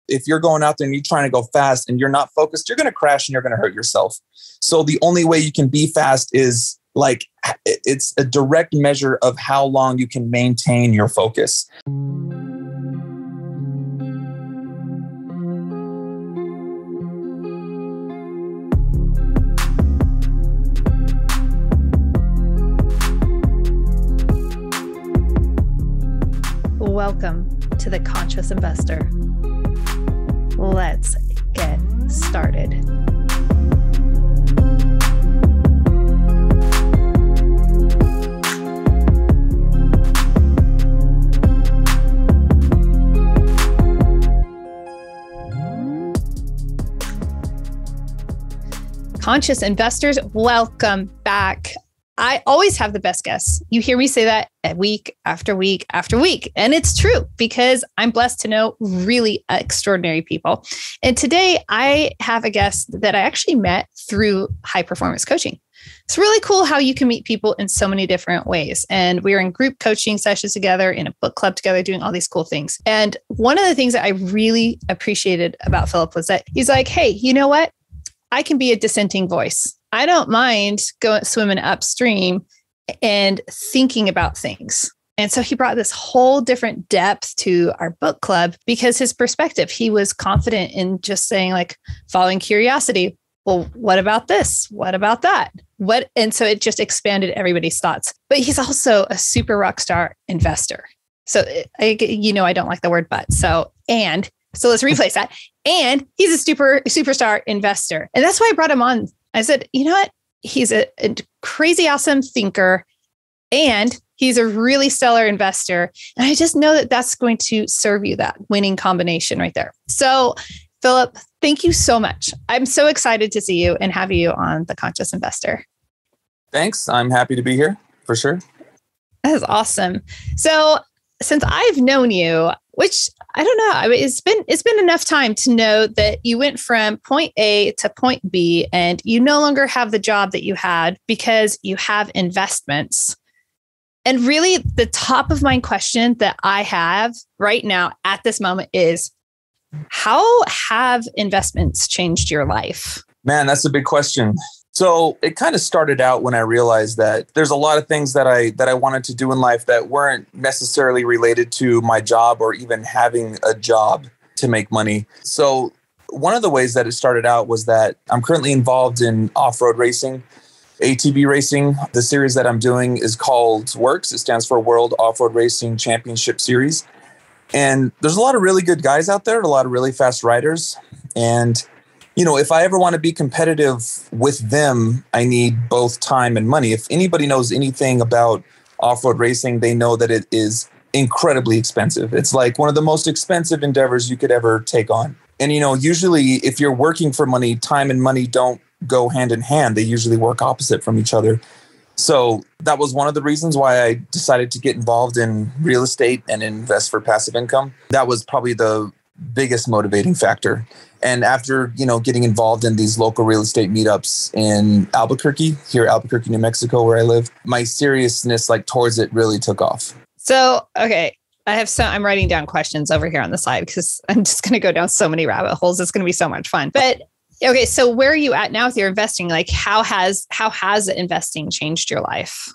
if you're going out there and you're trying to go fast and you're not focused, you're going to crash and you're going to hurt yourself. So the only way you can be fast is like, it's a direct measure of how long you can maintain your focus. Welcome to the Conscious Investor. Let's get started. Conscious investors, welcome back. I always have the best guests. You hear me say that week after week after week. And it's true because I'm blessed to know really extraordinary people. And today I have a guest that I actually met through high performance coaching. It's really cool how you can meet people in so many different ways. And we're in group coaching sessions together, in a book club together, doing all these cool things. And one of the things that I really appreciated about Philip was that he's like, hey, you know what? I can be a dissenting voice. I don't mind going swimming upstream and thinking about things. And so he brought this whole different depth to our book club because his perspective, he was confident in just saying like following curiosity. Well, what about this? What about that? And so it just expanded everybody's thoughts. But he's also a super rock star investor. So I don't like the word but. So let's replace that. And he's a superstar investor. And that's why I brought him on. I said, you know what? He's a crazy awesome thinker and he's a really stellar investor. And I just know that that's going to serve you, that winning combination right there. So Philip, thank you so much. I'm so excited to see you and have you on The Conscious Investor. Thanks. I'm happy to be here for sure. That is awesome. So since I've known you, which I don't know, I mean, it's been enough time to know that you went from point A to point B and you no longer have the job that you had because you have investments. And really the top of mind question that I have right now at this moment is, how have investments changed your life? Man, that's a big question. So it kind of started out when I realized that there's a lot of things that I wanted to do in life that weren't necessarily related to my job or even having a job to make money. So one of the ways that it started out was that I'm currently involved in off-road racing, ATV racing. The series that I'm doing is called WORCS. It stands for World Off-Road Racing Championship Series. And there's a lot of really good guys out there, a lot of really fast riders. And if I ever want to be competitive with them, I need both time and money. If anybody knows anything about off-road racing, they know that it is incredibly expensive. It's like one of the most expensive endeavors you could ever take on. And, usually if you're working for money, time and money don't go hand in hand. They usually work opposite from each other. So that was one of the reasons why I decided to get involved in real estate and invest for passive income. That was probably the biggest motivating factor. And after, getting involved in these local real estate meetups in Albuquerque, New Mexico, where I live, my seriousness towards it really took off. So, okay. I'm writing down questions over here on the side because I'm just going to go down so many rabbit holes. It's going to be so much fun. But okay, so where are you at now with your investing? Like how has investing changed your life?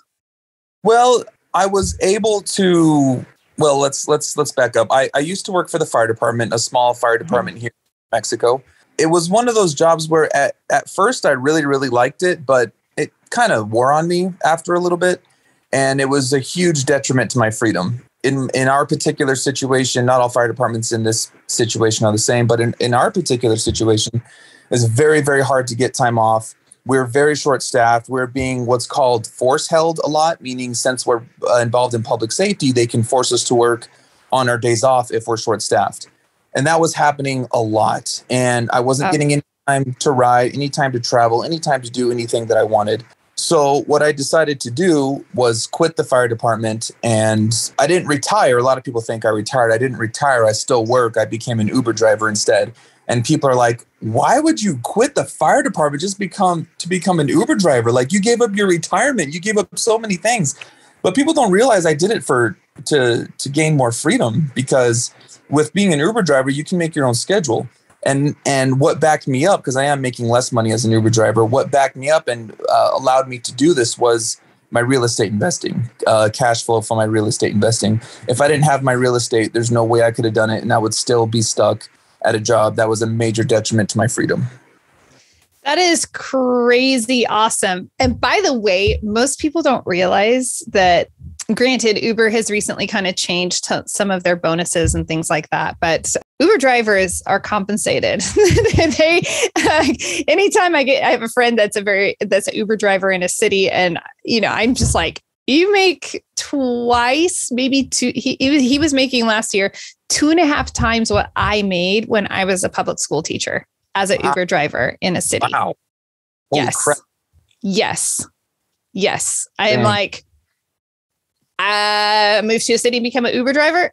Well, I was able to, let's back up. I used to work for the fire department, a small fire department here in Mexico. It was one of those jobs where at first I really, really liked it, but it kind of wore on me after a little bit. And it was a huge detriment to my freedom. In our particular situation, not all fire departments in this situation are the same, but in our particular situation, it's very, very hard to get time off. We're very short-staffed. We're being what's called force-held a lot, meaning since we're involved in public safety, they can force us to work on our days off if we're short-staffed. And that was happening a lot. And I wasn't getting any time to ride, any time to travel, any time to do anything that I wanted. So what I decided to do was quit the fire department, and I didn't retire. A lot of people think I retired. I didn't retire. I still work. I became an Uber driver instead. And people are like, why would you quit the fire department just to become an Uber driver? Like, you gave up your retirement. You gave up so many things. But people don't realize I did it for to gain more freedom, because with being an Uber driver, you can make your own schedule. And what backed me up, because I am making less money as an Uber driver, what backed me up and allowed me to do this was my real estate investing, cash flow from my real estate investing. If I didn't have my real estate, there's no way I could have done it. And I would still be stuck at a job that was a major detriment to my freedom. That is crazy awesome. And by the way, most people don't realize that, granted, Uber has recently kind of changed some of their bonuses and things like that, but Uber drivers are compensated. Anytime I have a friend that's an Uber driver in a city, and I'm just like, you make twice, maybe two. He was making last year 2.5 times what I made when I was a public school teacher as an Uber driver in a city. Wow. Holy crap. Yes. I am like, moved to a city and become an Uber driver.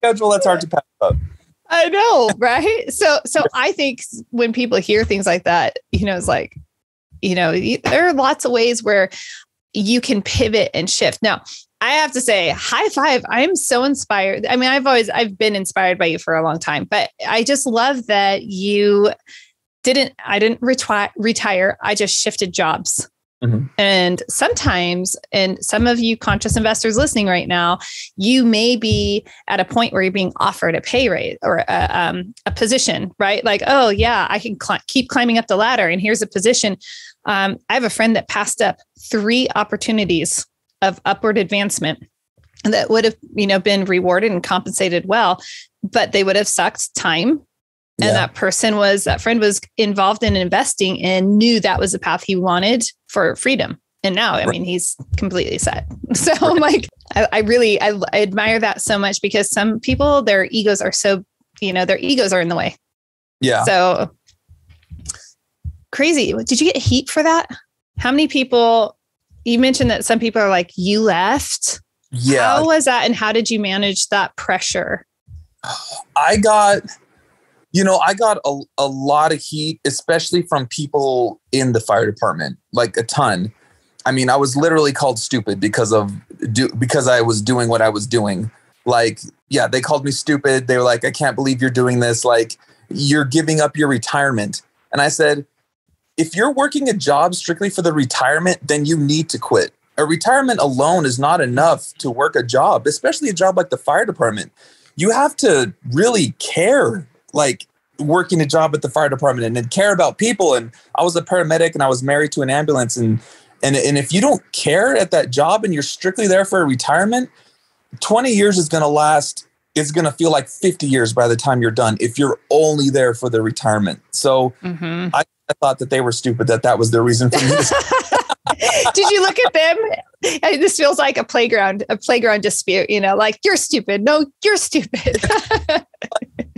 Schedule that's hard to pass up. I know, right? So I think when people hear things like that, it's like, there are lots of ways where you can pivot and shift. Now, I have to say, high five. I am so inspired. I mean, I've been inspired by you for a long time, but I just love that I didn't retire. I just shifted jobs. Mm-hmm. And sometimes, and some of you conscious investors listening right now, you may be at a point where you're being offered a pay rate or a position, right? Like, oh yeah, I can keep climbing up the ladder. And here's a position. I have a friend that passed up 3 opportunities of upward advancement that would have, been rewarded and compensated well, but they would have sucked time. And that friend was involved in investing and knew that was the path he wanted for freedom. And now, I mean, he's completely set. So I'm like, I admire that so much, because some people, their egos are so, their egos are in the way. Yeah. So crazy. Did you get heat for that? How many people, you mentioned that some people are like, you left. Yeah. How was that? And how did you manage that pressure? I got a lot of heat, especially from people in the fire department, like a ton. I mean, I was literally called stupid because I was doing what I was doing. Like, yeah, they called me stupid. They were like, I can't believe you're doing this. Like, you're giving up your retirement. And I said, if you're working a job strictly for the retirement, then you need to quit. A retirement alone is not enough to work a job, especially a job like the fire department. You have to really care, like working a job at the fire department, and then care about people. And I was a paramedic and I was married to an ambulance. And if you don't care at that job and you're strictly there for a retirement, 20 years is going to last. It's going to feel like 50 years by the time you're done if you're only there for the retirement. So I thought that they were stupid, that was their reason for me. Did you look at them? This feels like a playground dispute, like, you're stupid. No, you're stupid.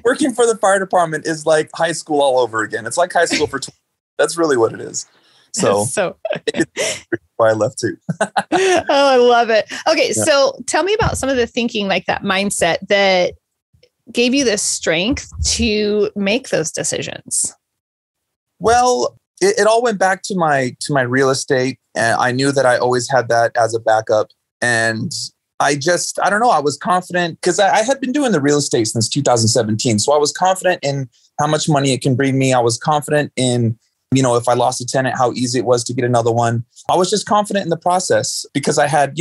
Working for the fire department is like high school all over again. It's like high school for 20. That's really what it is. So why I left too. Oh, I love it. Okay. Yeah. So tell me about some of the thinking, like that mindset that gave you the strength to make those decisions. Well, it all went back to my real estate. And I knew that I always had that as a backup. And I don't know, I was confident because I had been doing the real estate since 2017. So I was confident in how much money it can bring me. I was confident in, if I lost a tenant, how easy it was to get another one. I was just confident in the process because I had,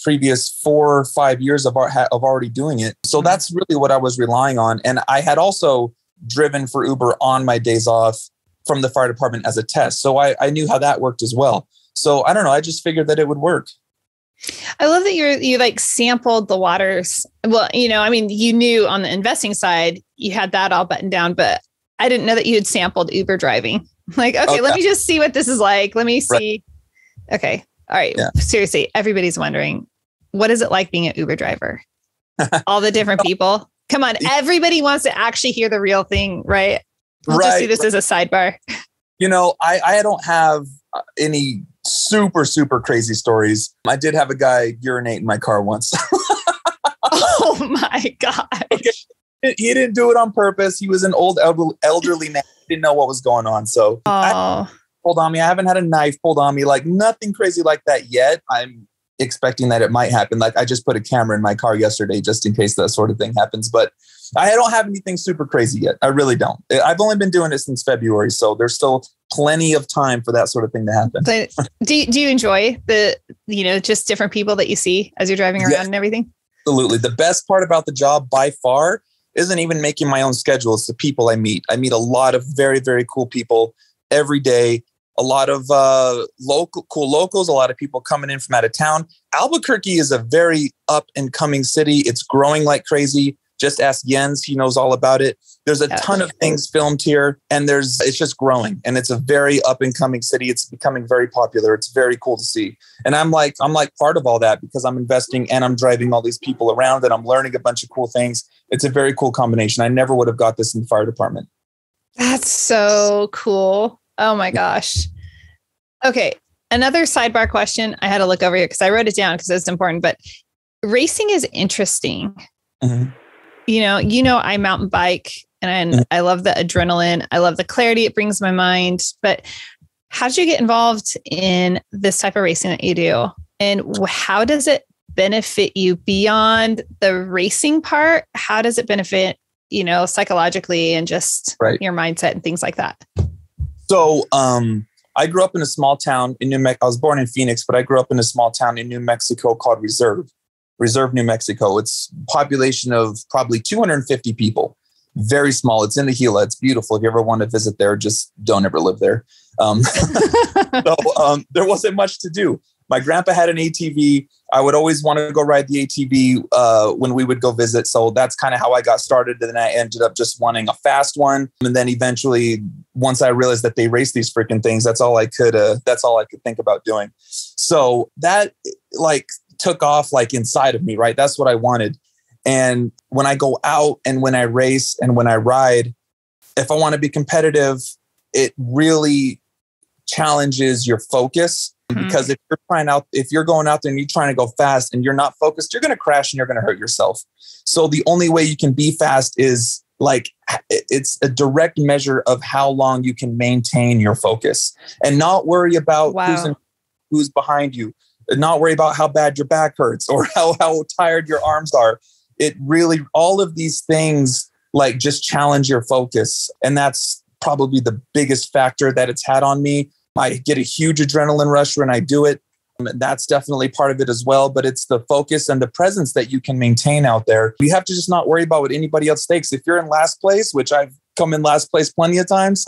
previous 4 or 5 years of already doing it. So that's really what I was relying on. And I had also driven for Uber on my days off from the fire department as a test. So I knew how that worked as well. So I don't know. I just figured that it would work. I love that you like sampled the waters. Well, you knew on the investing side, you had that all buttoned down, but I didn't know that you had sampled Uber driving. Like, okay, let me just see what this is like. Let me see. Right. Okay. All right. Yeah. Seriously. Everybody's wondering, what is it like being an Uber driver? All the different people. Come on. Everybody wants to actually hear the real thing, right? We'll just see this as a sidebar. I don't have any super, super crazy stories. I did have a guy urinate in my car once. Oh my God. Okay. He didn't do it on purpose. He was an old elderly man. He didn't know what was going on. So pulled on me. I haven't had a knife pulled on me, like nothing crazy like that yet. I'm expecting that it might happen. Like I just put a camera in my car yesterday just in case that sort of thing happens. But I don't have anything super crazy yet. I really don't. I've only been doing it since February. So there's still plenty of time for that sort of thing to happen. So do you enjoy the, just different people that you see as you're driving around and everything? Absolutely. The best part about the job by far isn't even making my own schedule. It's the people I meet. I meet a lot of very, very cool people every day. A lot of cool locals, a lot of people coming in from out of town. Albuquerque is a very up and coming city. It's growing like crazy. Just ask Jens. He knows all about it. There's a ton of things filmed here and it's just growing, and it's a very up and coming city. It's becoming very popular. It's very cool to see. And I'm like part of all that because I'm investing and I'm driving all these people around and I'm learning a bunch of cool things. It's a very cool combination. I never would have got this in the fire department. That's so cool. Oh my gosh. Okay. Another sidebar question. I had to look over here because I wrote it down because it's important, but racing is interesting. Mm-hmm. I mountain bike and I love the adrenaline. I love the clarity it brings my mind, but how did you get involved in this type of racing that you do? And how does it benefit you beyond the racing part? How does it benefit, psychologically and just your mindset and things like that? So, I grew up in a small town in New Mexico. I was born in Phoenix, but I grew up in a small town in New Mexico called Reserve, New Mexico. It's a population of probably 250 people. Very small. It's in the Gila. It's beautiful. If you ever want to visit there, just don't ever live there. There wasn't much to do. My grandpa had an ATV. I would always want to go ride the ATV when we would go visit. So that's kind of how I got started. And then I ended up just wanting a fast one. And then eventually, once I realized that they race these freaking things, that's all I could think about doing. So that took off inside of me, right? That's what I wanted. And when I go out and when I race and when I ride, if I want to be competitive, it really challenges your focus. Because if you're going out there and you're trying to go fast and you're not focused, you're going to crash and you're going to hurt yourself. So the only way you can be fast is it's a direct measure of how long you can maintain your focus and not worry about who's behind you, and not worry about how bad your back hurts or how tired your arms are. It really, all of these things just challenge your focus. And that's probably the biggest factor that it's had on me. I get a huge adrenaline rush when I do it. That's definitely part of it as well. But it's the focus and the presence that you can maintain out there. You have to just not worry about what anybody else thinks. If you're in last place, which I've come in last place plenty of times,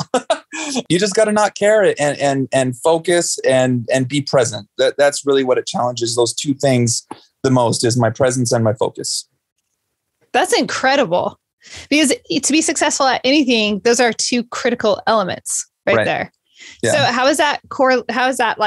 you just got to not care and focus and be present. That's really what it challenges. Those two things the most is my presence and my focus. That's incredible. Because to be successful at anything, those are two critical elements right there. Yeah. So how is that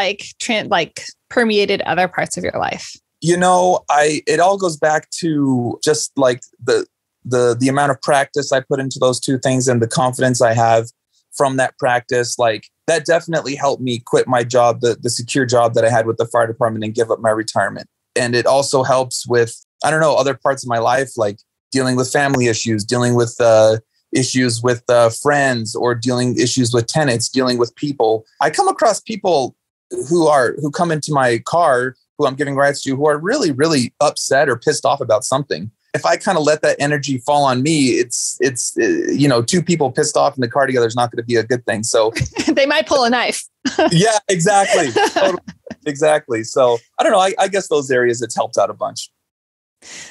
permeated other parts of your life? It all goes back to just the amount of practice I put into those two things and the confidence I have from that practice. That definitely helped me quit my job, the secure job that I had with the fire department, and give up my retirement. And it also helps with, other parts of my life, like dealing with family issues, dealing with issues with friends, or dealing issues with tenants, dealing with people. I come across people who come into my car, who I'm giving rides to, who are really, really upset or pissed off about something. If I kind of let that energy fall on me, it's two people pissed off in the car together is not going to be a good thing. So they might pull a knife. Yeah, exactly. Totally. Exactly. So I don't know. I guess those areas it's helped out a bunch.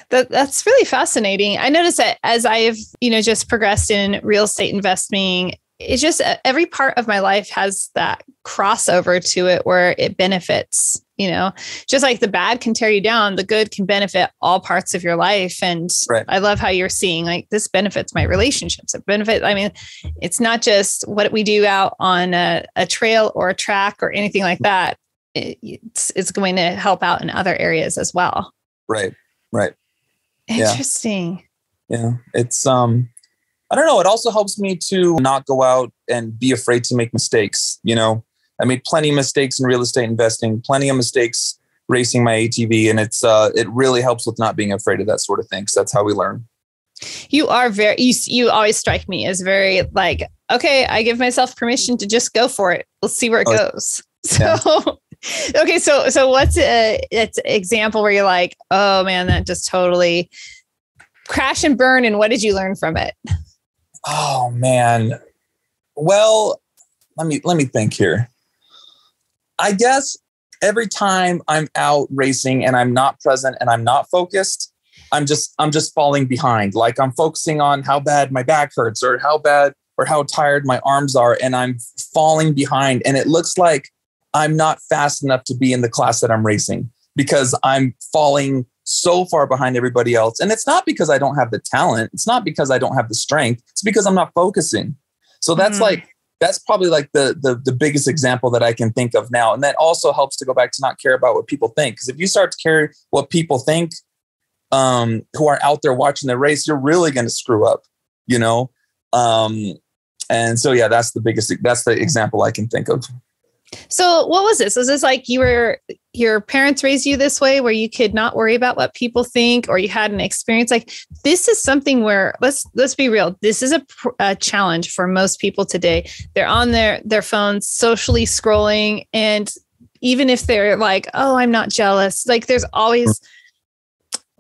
That's really fascinating. I noticed that as I've, just progressed in real estate investing, it's just every part of my life has that crossover to it where it benefits, just like the bad can tear you down, the good can benefit all parts of your life. And I love how you're seeing this benefits my relationships. It's not just what we do out on a trail or a track or anything like that. It's going to help out in other areas as well. Right. Interesting. Yeah. It's, I don't know. It also helps me to not go out and be afraid to make mistakes. I made plenty of mistakes in real estate investing, plenty of mistakes racing my ATV. And it really helps with not being afraid of that sort of thing. Because that's how we learn. You are you always strike me as very okay, I give myself permission to just go for it. Let's see where it goes. So Okay. So what's it's an example where you're like, oh man, that just totally crash and burn. And what did you learn from it? Oh man. Well, let me think here. I guess every time I'm out racing and I'm not present and I'm not focused, I'm just falling behind. Like I'm focusing on how bad my back hurts or how bad or how tired my arms are. And I'm falling behind. And it looks like I'm not fast enough to be in the class that I'm racing because I'm falling so far behind everybody else. And it's not because I don't have the talent. It's not because I don't have the strength. It's because I'm not focusing. So that's that's probably like the biggest example that I can think of now. And that also helps to go back to not care about what people think. Because if you start to care what people think, who are out there watching the race, you're really going to screw up, you know? And so, yeah, that's the example I can think of. So what was this? Was this like your parents raised you this way where you could not worry about what people think, or you had an experience? Like this is something where let's be real. This is a challenge for most people today. They're on their phones, socially scrolling. And even if they're like, oh, I'm not jealous, like there's always,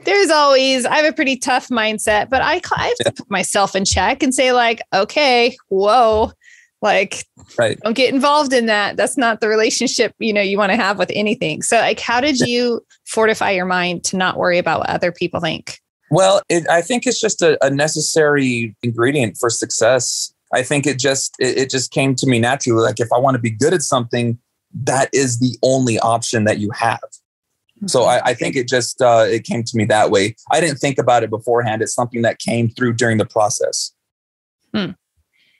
I have a pretty tough mindset, but I have to put myself in check and say like, okay, whoa, like, right. Don't get involved in that. That's not the relationship, you want to have with anything. So like, how did you fortify your mind to not worry about what other people think? Well, I think it's just a necessary ingredient for success. I think it just came to me naturally. Like if I want to be good at something, that is the only option that you have. So I think it just, it came to me that way. I didn't think about it beforehand. It's something that came through during the process.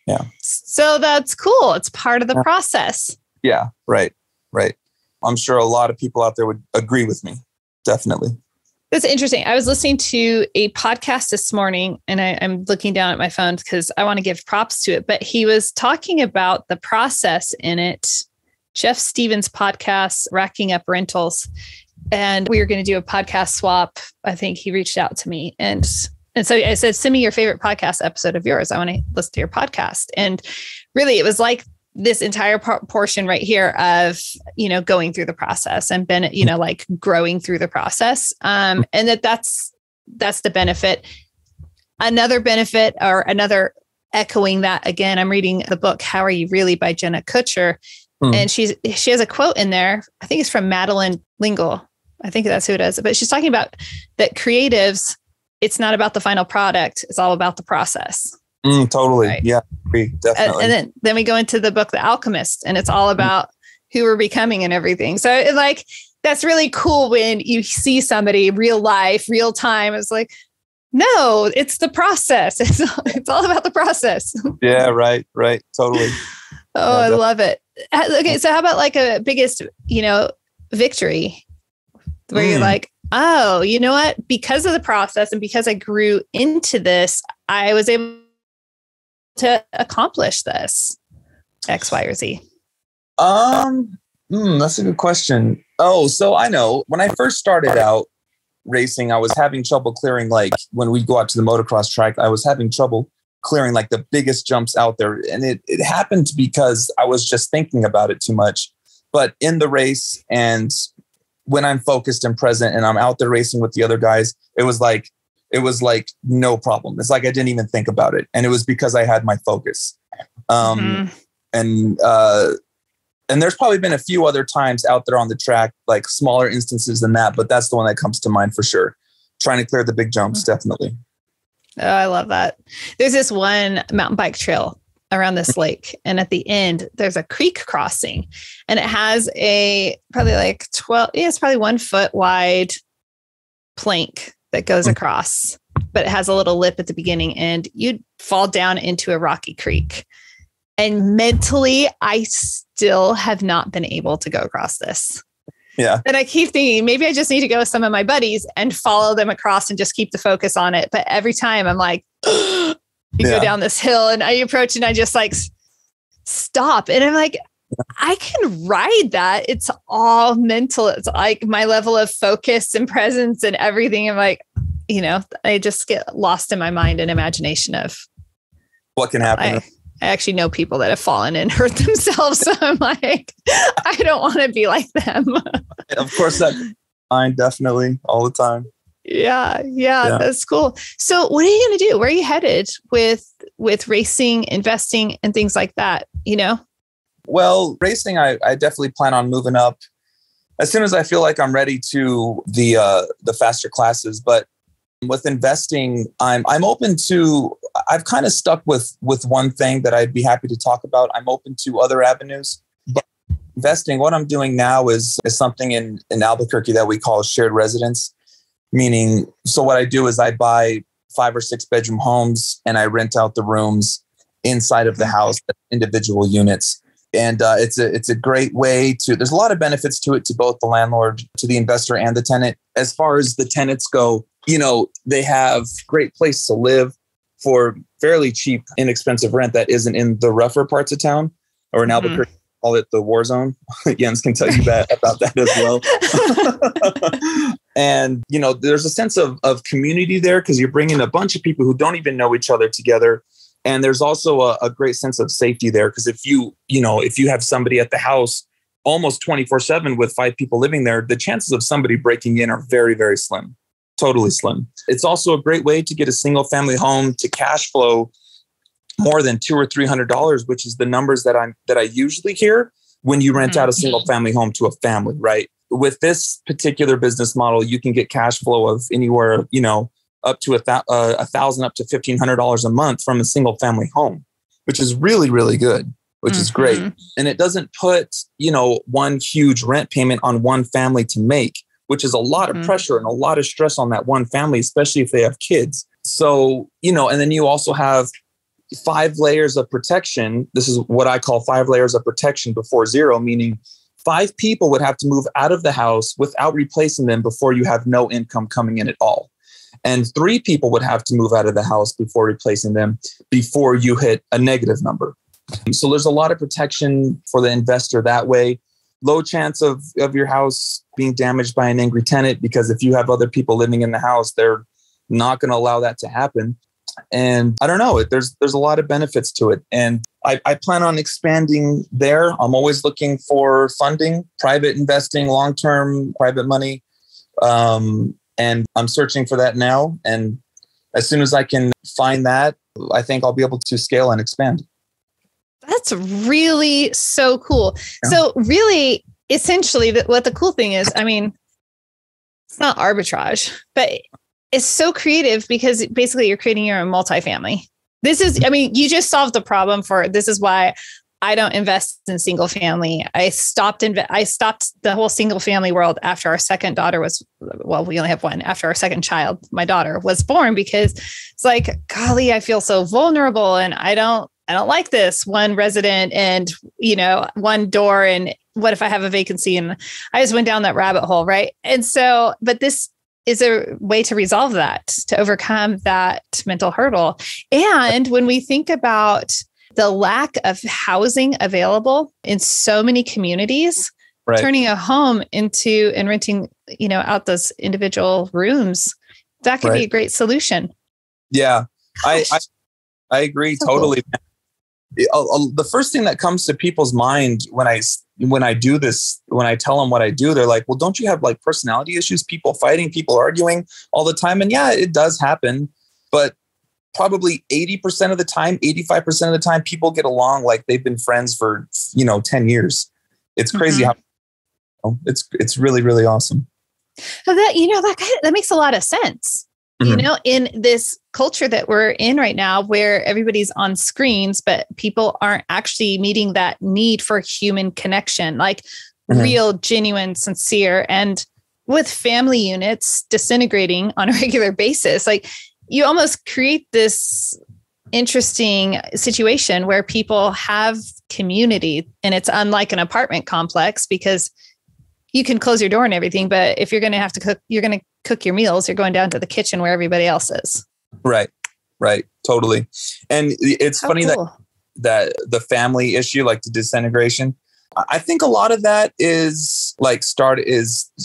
Yeah. So that's cool. It's part of the process. Yeah. Right. I'm sure a lot of people out there would agree with me. Definitely. That's interesting. I was listening to a podcast this morning and I'm looking down at my phone because I want to give props to it, but he was talking about the process in it. Jeff Stevens' podcast, Racking Up Rentals. And we were going to do a podcast swap. I think he reached out to me and so I said, send me your favorite podcast episode of yours. I want to listen to your podcast. And really, it was like this entire portion right here of, going through the process and been, like growing through the process. And that's the benefit. Another benefit or another echoing that again, I'm reading the book, How Are You Really by Jenna Kutcher. And she has a quote in there. I think it's from Madeline L'Engle. I think that's who it is. But she's talking about that creatives, it's not about the final product. It's all about the process. Totally. Right? Yeah, definitely. And then we go into the book, The Alchemist, and it's all about who we're becoming and everything. So that's really cool when you see somebody real life, real time. It's like, no, it's the process. It's all about the process. Yeah, right. Totally. Oh, I love it. Okay. So how about like a biggest, victory where you're like, oh, you know what? Because of the process and because I grew into this, I was able to accomplish this X, Y, or Z. That's a good question. Oh, so I know when I first started out racing, I was having trouble clearing, like when we go out to the motocross track, I was having trouble clearing like the biggest jumps out there. And it happened because I was just thinking about it too much. But in the race and when I'm focused and present and I'm out there racing with the other guys, it was like no problem. It's like I didn't even think about it. And it was because I had my focus. And there's probably been a few other times out there on the track, like smaller instances than that, but that's the one that comes to mind for sure. Trying to clear the big jumps, definitely. Oh, I love that. There's this one mountain bike trail around this lake. And at the end, there's a creek crossing and it has it's probably 1 foot wide plank that goes across, but it has a little lip at the beginning and you'd fall down into a rocky creek. And mentally, I still have not been able to go across this. Yeah. And I keep thinking, maybe I just need to go with some of my buddies and follow them across and just keep the focus on it. But every time I'm like, go down this hill and I approach and I just like stop. And I'm like, I can ride that. It's all mental. It's like my level of focus and presence and everything. I'm like, I just get lost in my mind and imagination of what can happen. I actually know people that have fallen and hurt themselves. So I'm like, I don't want to be like them. Of course, that mine definitely all the time. Yeah, that's cool. So what are you going to do? Where are you headed with racing, investing, and things like that? Well, racing, I definitely plan on moving up as soon as I feel like I'm ready to the faster classes. But with investing, I'm open to. I've kind of stuck with one thing that I'd be happy to talk about. I'm open to other avenues, but investing, what I'm doing now is something in Albuquerque that we call shared residence. Meaning, so what I do is I buy 5 or 6 bedroom homes and I rent out the rooms inside of the house, individual units. And it's a great way to, there's a lot of benefits to it, to both the landlord, to the investor, and the tenant. As far as the tenants go, they have great place to live for fairly cheap, inexpensive rent that isn't in the rougher parts of town, or in Albuquerque, call it the war zone. Jens can tell you about that as well. And, there's a sense of community there because you're bringing a bunch of people who don't even know each other together. And there's also a great sense of safety there because if you have somebody at the house almost 24/7 with 5 people living there, the chances of somebody breaking in are very, very slim, totally slim. It's also a great way to get a single family home to cash flow more than $200 or $300, which is the numbers that I usually hear when you rent out a single family home to a family, right? With this particular business model, you can get cash flow of anywhere, up to $1,000 up to $1,500 a month from a single family home, which is really, really good, which is great. And it doesn't put, one huge rent payment on one family to make, which is a lot of pressure and a lot of stress on that one family, especially if they have kids. So, and then you also have 5 layers of protection. This is what I call 5 layers of protection before zero, meaning 5 people would have to move out of the house without replacing them before you have no income coming in at all. And 3 people would have to move out of the house before replacing them before you hit a negative number. So there's a lot of protection for the investor that way. Low chance of your house being damaged by an angry tenant, because if you have other people living in the house, they're not going to allow that to happen. And I don't know, there's a lot of benefits to it. And I plan on expanding there. I'm always looking for funding, private investing, long-term private money. And I'm searching for that now. And as soon as I can find that, I think I'll be able to scale and expand. That's really so cool. Yeah. So really, essentially, what the cool thing is, it's not arbitrage, but it's so creative because basically you're creating your own multifamily. This is, you just solved the problem this is why I don't invest in single family. I stopped the whole single family world after our second daughter we only have one, after our second child, my daughter, was born, because it's like, golly, I feel so vulnerable and I don't like this one resident and, one door. And what if I have a vacancy? And I just went down that rabbit hole. Right. And so, but this is a way to resolve that, to overcome that mental hurdle. And when we think about the lack of housing available in so many communities, right, turning a home into and renting, out those individual rooms, that could be a great solution. Yeah, I agree totally. Cool. The first thing that comes to people's mind when I do this, when I tell them what I do, they're like, well, don't you have like personality issues, people fighting, people arguing all the time? And yeah, it does happen, but probably 80% of the time, 85% of the time, people get along like they've been friends for, 10 years. It's crazy how it's really, really awesome. So that makes a lot of sense. In this culture that we're in right now, where everybody's on screens, but people aren't actually meeting that need for human connection, like real, genuine, sincere, and with family units disintegrating on a regular basis, like you almost create this interesting situation where people have community, and it's unlike an apartment complex because you can close your door and everything. But if you're going to have to cook, you're going to cook your meals, you're going down to the kitchen where everybody else is. Right. Totally. And it's funny that the family issue, like the disintegration, I think a lot of that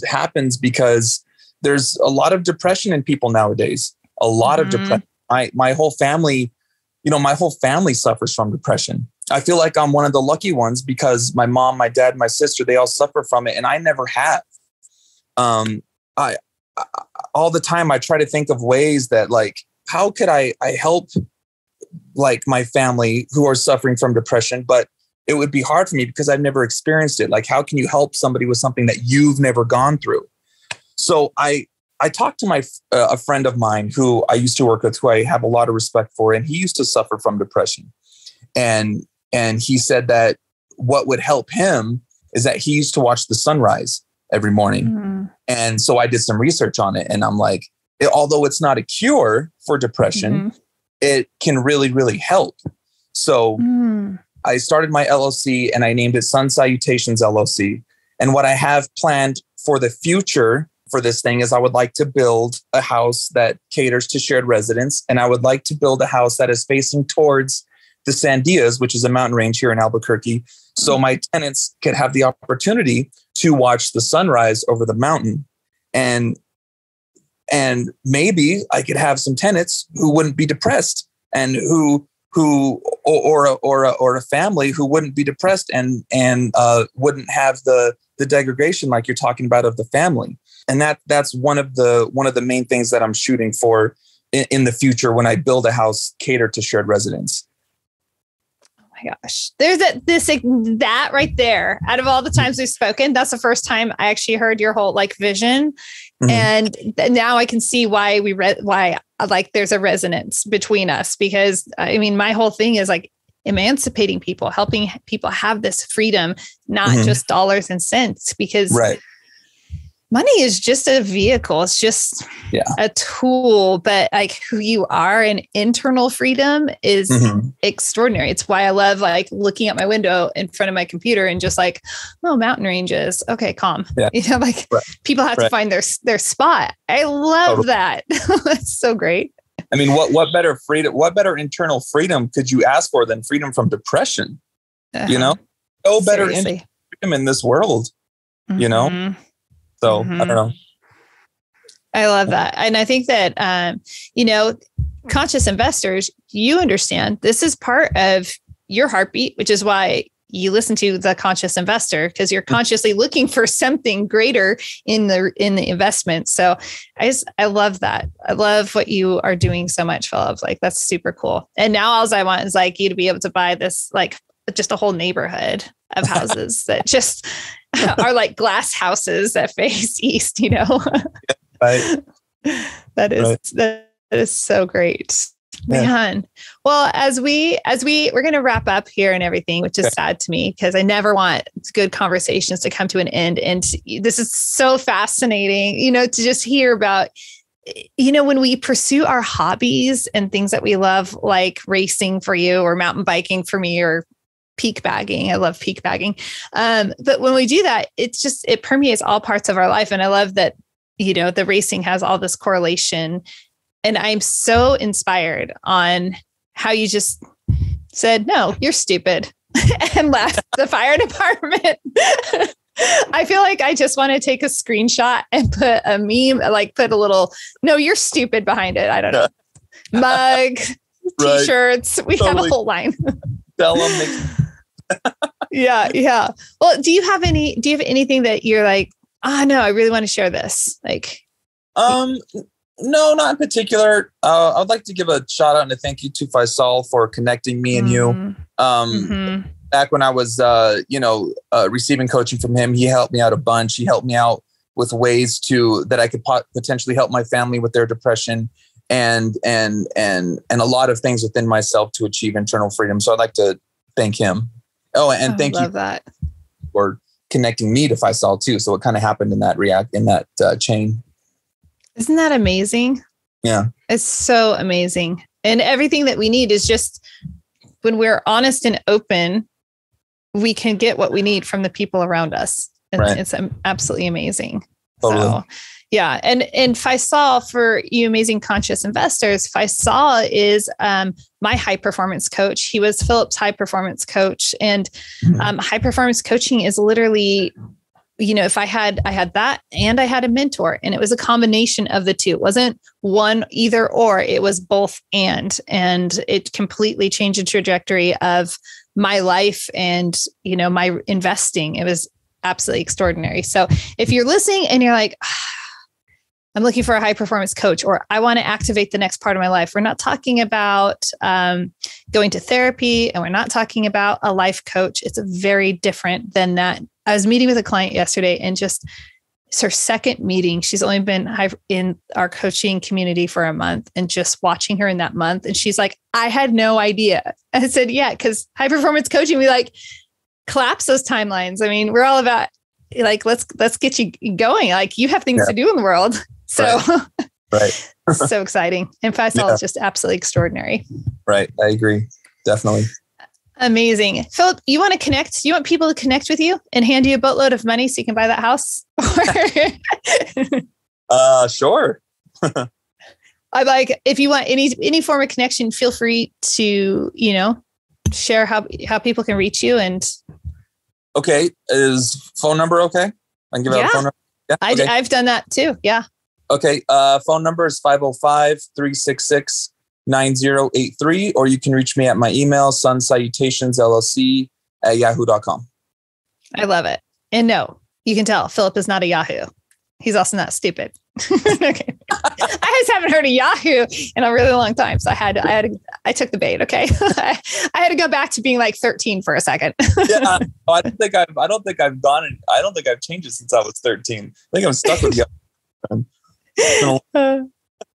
happens because there's a lot of depression in people nowadays. A lot of depression. My whole family, my whole family suffers from depression. I feel like I'm one of the lucky ones because my mom, my dad, my sister, they all suffer from it. And I never have. I all the time I try to think of ways that like, how could I help like my family who are suffering from depression, but it would be hard for me because I've never experienced it. Like, how can you help somebody with something that you've never gone through? So I talked to a friend of mine who I used to work with, who I have a lot of respect for, and he used to suffer from depression. And he said that what would help him is that he used to watch the sunrise every morning. Mm-hmm. And so I did some research on it, and I'm like, although it's not a cure for depression, mm-hmm. it can really, really help. So I started my LLC and I named it Sun Salutations LLC. And what I have planned for the future for this thing is I would like to build a house that caters to shared residents. And I would like to build a house that is facing towards the Sandias, which is a mountain range here in Albuquerque. So my tenants could have the opportunity to watch the sunrise over the mountain. And maybe I could have some tenants who wouldn't be depressed and or a family who wouldn't be depressed and wouldn't have the degradation like you're talking about of the family. And that's one of the main things that I'm shooting for in the future when I build a house catered to shared residents. Oh my gosh, there's that right there. Out of all the times we've spoken, that's the first time I actually heard your whole like vision. Mm-hmm. And now I can see why like there's a resonance between us, because I mean, my whole thing is like emancipating people, helping people have this freedom, not mm-hmm. just dollars and cents, because money is just a vehicle. It's just a tool, but like who you are and internal freedom is mm-hmm. extraordinary. It's why I love like looking at my window in front of my computer and just like, oh, mountain ranges. Okay, calm. Yeah. Like people have to find their spot. I love that. That's so great. I mean, what better freedom, what better internal freedom could you ask for than freedom from depression? No better freedom in this world, mm-hmm. So mm-hmm. I don't know. I love that. And I think that, conscious investors, you understand this is part of your heartbeat, which is why you listen to The Conscious Investor, because you're consciously looking for something greater in the investment. So I love that. I love what you are doing so much, Philip. Like, that's super cool. And now all I want is like you to be able to buy this, like just a whole neighborhood of houses that just are like glass houses that face east, Right. That is so great. Man. Well, as we're going to wrap up here and everything, which is sad to me because I never want good conversations to come to an end. And this is so fascinating, to just hear about, when we pursue our hobbies and things that we love, like racing for you or mountain biking for me, or peak bagging. I love peak bagging. But when we do that, it permeates all parts of our life. And I love that, the racing has all this correlation. And I'm so inspired on how you just said, no, you're stupid, and left the fire department. I feel like I just want to take a screenshot and put a meme, like put a little, no, you're stupid behind it. I don't know. Mug, t-shirts. We have a whole line. Tell them. Yeah. Well, do you have anything that you're like, no, I really want to share this? Like, no, not in particular. I'd like to give a shout out and a thank you to Faisal for connecting me and you. Mm-hmm. Back when I was, receiving coaching from him, he helped me out a bunch. He helped me out with ways that I could potentially help my family with their depression and a lot of things within myself to achieve internal freedom. So I'd like to thank him. Oh, and thank you for connecting me to Faisal too. So it kind of happened in that chain. Isn't that amazing? Yeah. It's so amazing. And everything that we need is just when we're honest and open, we can get what we need from the people around us. And it's absolutely amazing. Totally. So yeah. And Faisal, for you amazing conscious investors, Faisal is my high performance coach. He was Philip's high performance coach. And high performance coaching is literally if I had that and I had a mentor, and it was a combination of the two. It wasn't one either or, it was both and it completely changed the trajectory of my life and, my investing. It was absolutely extraordinary. So if you're listening and you're like, I'm looking for a high performance coach, or I want to activate the next part of my life. We're not talking about going to therapy, and we're not talking about a life coach. It's very different than that. I was meeting with a client yesterday, and just it's her second meeting. She's only been in our coaching community for a month, and just watching her in that month. And she's like, I had no idea. I said, yeah, because high performance coaching, we like collapse those timelines. I mean, we're all about like, let's get you going. Like, you have things to do in the world. So, right. So exciting. And Faisal is just absolutely extraordinary. Right. I agree. Definitely. Amazing. Philip, you want to connect? You want people to connect with you and hand you a boatload of money so you can buy that house? Sure. I like, if you want any form of connection, feel free to, share how people can reach you. And okay. Is phone number okay? I can give out a phone number. Yeah. Okay. I've done that too. Yeah. Okay. Phone number is 505-366-9083, or you can reach me at my email, Sun Salutations LLC @yahoo.com. I love it. And no, you can tell Philip is not a Yahoo. He's also not stupid. Okay. I just haven't heard of Yahoo in a really long time. So I took the bait. Okay. I had to go back to being like 13 for a second. Yeah. I don't think I've changed it since I was 13. I think I'm stuck with Yahoo.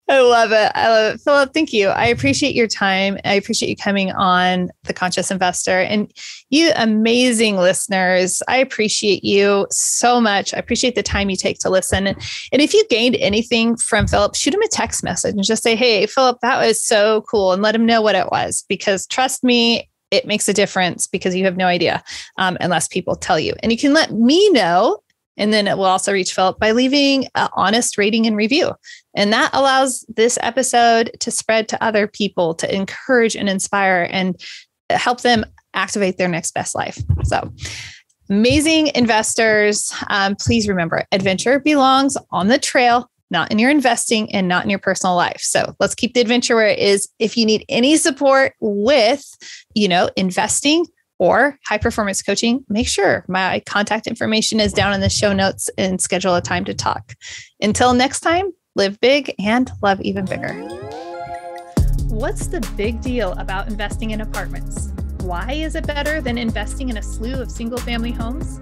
I love it. Philip, thank you. I appreciate your time. I appreciate you coming on The Conscious Investor, and you amazing listeners. I appreciate you so much. I appreciate the time you take to listen. And if you gained anything from Philip, shoot him a text message and just say, hey, Philip, that was so cool. And let him know what it was, because trust me, it makes a difference, because you have no idea unless people tell you. And you can let me know. And then it will also reach Philip by leaving an honest rating and review. And that allows this episode to spread to other people, to encourage and inspire and help them activate their next best life. So amazing investors. Please remember, adventure belongs on the trail, not in your investing and not in your personal life. So let's keep the adventure where it is. If you need any support with, investing or high performance coaching, make sure my contact information is down in the show notes, and schedule a time to talk. Until next time, live big and love even bigger. What's the big deal about investing in apartments? Why is it better than investing in a slew of single family homes?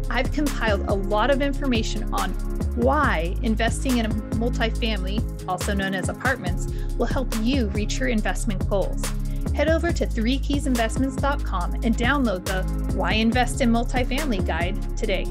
I've compiled a lot of information on why investing in a multifamily, also known as apartments, will help you reach your investment goals. Head over to 3keysinvestments.com and download the Why Invest in Multifamily guide today.